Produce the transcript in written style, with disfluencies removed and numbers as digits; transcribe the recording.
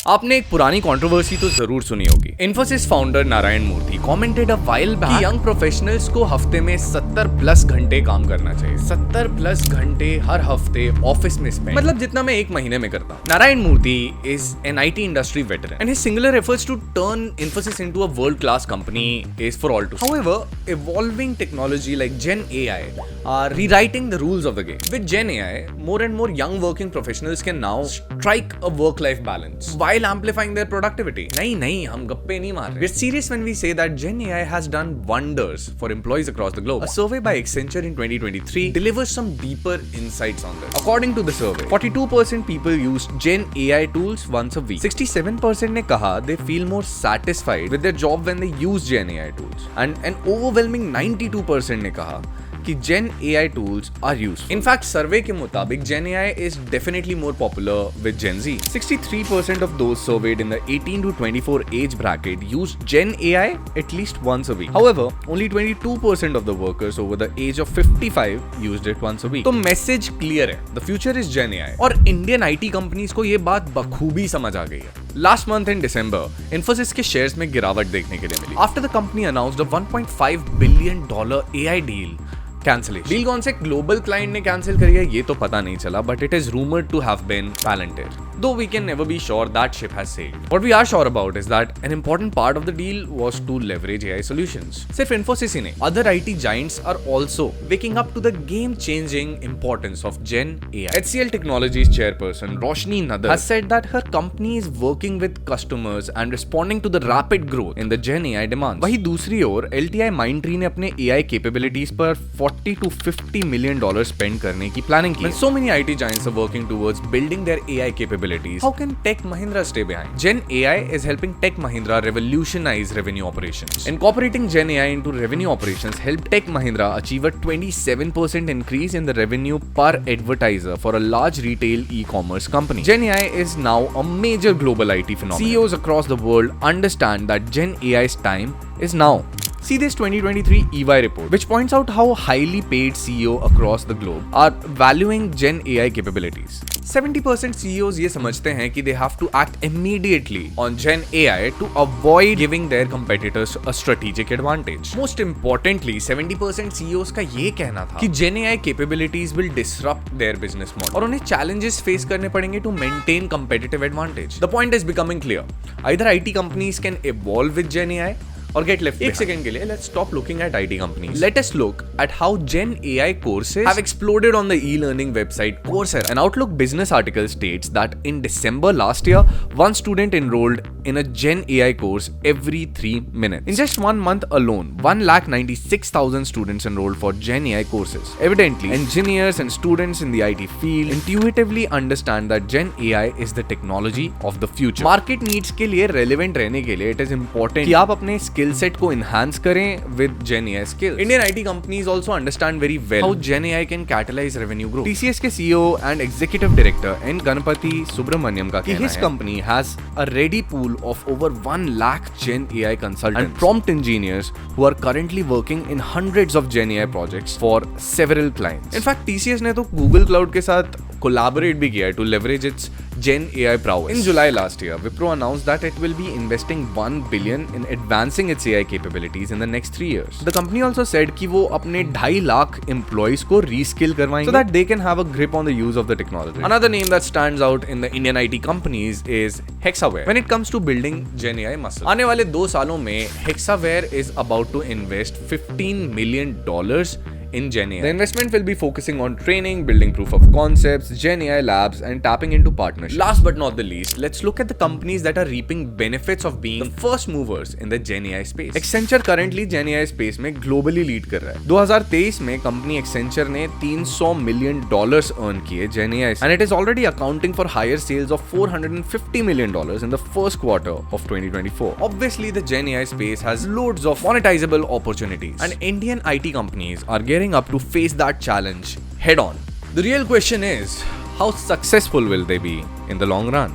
आपने एक पुरानी कंट्रोवर्सी तो जरूर सुनी होगी। Infosys founder Narayana Murthy commented a while back कि यंग प्रोफेशनल्स को हफ्ते में 70 प्लस घंटे काम करना चाहिए। 70 प्लस घंटे हर हफ्ते ऑफिस में स्पेंड, मतलब जितना मैं एक महीने में करता हूँ। Narayana Murthy is an IT industry veteran and his singular efforts to turn Infosys into a world-class company is for all to see. However, evolving technology like Gen AI are rewriting the rules of the game. With Gen AI, more and more young working professionals can now strike a work-life balance while amplifying their productivity. नहीं, हम गप्पे नहीं मार रहे. We're serious when we say that Gen AI has done wonders for employees across the globe. A survey by Accenture in 2023 delivers some deeper insights on this. According to the survey, 42% people used Gen AI tools once a week. 67% ने कहा they feel more satisfied with their job when they use Gen AI tools. And an overwhelming 92% ने कहा कि Gen AI tools are useful. In fact, survey के मुताबिक Gen AI is definitely more popular with Gen Z. 63% of those surveyed in the 18 to 24 age bracket used Gen AI at least once a week. However, only 22% of the workers over the age of 55 used it once a week. तो message clear है, the future is Gen AI. और Indian IT companies को ये बात बखूबी समझ आ गई है। Last month in December, Infosys के शेयर्स में गिरावट देखने के लिए मिली। After the company announced a $1.5 billion AI deal cancellation. Deal कौन से ग्लोबल क्लाइंट ने कैंसिल करी है ये तो पता नहीं चला, but it is rumoured to have been Palantir. Though we can never be sure that ship has sailed. What we are sure about is that an important part of the deal was to leverage AI solutions. सिर्फ Infosys ही नहीं, other IT giants are also waking up to the game-changing importance of Gen AI. HCL Technologies chairperson Roshni Nadar has said that her company is working with customers and responding to the rapid growth in the Gen AI demands. वहीं दूसरी ओर LTI Mindtree ने अपने AI capabilities पर $40 to $50 million spend करने की planning की है. When so many IT giants are working towards building their AI capabilities, how can Tech Mahindra stay behind? Gen AI is helping Tech Mahindra revolutionize revenue operations. Incorporating Gen AI into revenue operations helped Tech Mahindra achieve a 27% increase in the revenue per advertiser for a large retail e-commerce company. Gen AI is now a major global IT phenomenon. CEOs across the world understand that Gen AI's time is now. See this 2023 EY report, which points out how highly paid CEO across the globe are valuing Gen AI capabilities. 70% CEOs ये समझते हैं कि they have to act immediately on Gen AI to avoid giving their competitors a strategic advantage. Most importantly, 70% CEOs का ये कहना था कि Gen AI capabilities will disrupt their business model और उन्हें challenges face करने पड़ेंगे to maintain competitive advantage. The point is becoming clear. Either IT companies can evolve with Gen AI or get left behind. एक second के लिए let's stop looking at IT companies. Let us look at how Gen AI courses have exploded on the e-learning website Coursera. An Outlook business article states that in December last year, one student enrolled in a Gen AI course every 3 minutes. In just 1 month alone, 196,000 students enrolled for Gen AI courses. Evidently, engineers and students in the IT field intuitively understand that Gen AI is the technology of the future. Market needs के लिए relevant रहने के लिए it is important कि आप अपने skill set को enhance करें with Gen AI skills. Indian IT companies also understand very well how Gen AI can catalyze revenue growth. TCS के CEO and Executive Director N. Ganapathy Subramaniam का कहना है his company has a ready pool of over 1 lakh Gen AI consultants and prompt engineers who are currently working in hundreds of Gen AI projects for several clients. In fact, TCS ने तो Google Cloud के साथ collaborate भी किया है to leverage its Gen AI prowess. In July last year, Wipro announced that it will be investing $1 billion in advancing its AI capabilities in the next 3 years. The company also said कि वो अपने 2.5 lakh employees को reskill करवाएंगे so that they can have a grip on the use of the technology. Another name that stands out in the Indian IT companies is Hexaware. When it comes to building Gen AI muscle, आने वाले 2 सालों में Hexaware is about to invest $15 million in Gen AI. The investment will be focusing on training, building proof of concepts, Gen AI labs, and tapping into partnerships. Last but not the least, let's look at the companies that are reaping benefits of being the first movers in the Gen AI space. Accenture currently Gen AI space में globally lead कर रहा है. 2023 में company Accenture ने $300 million earn किए Gen AI and it is already accounting for higher sales of $450 million in the first quarter of 2024. Obviously, the Gen AI space has loads of monetizable opportunities and Indian IT companies are gearing up to face that challenge head on. The real question is, how successful will they be in the long run?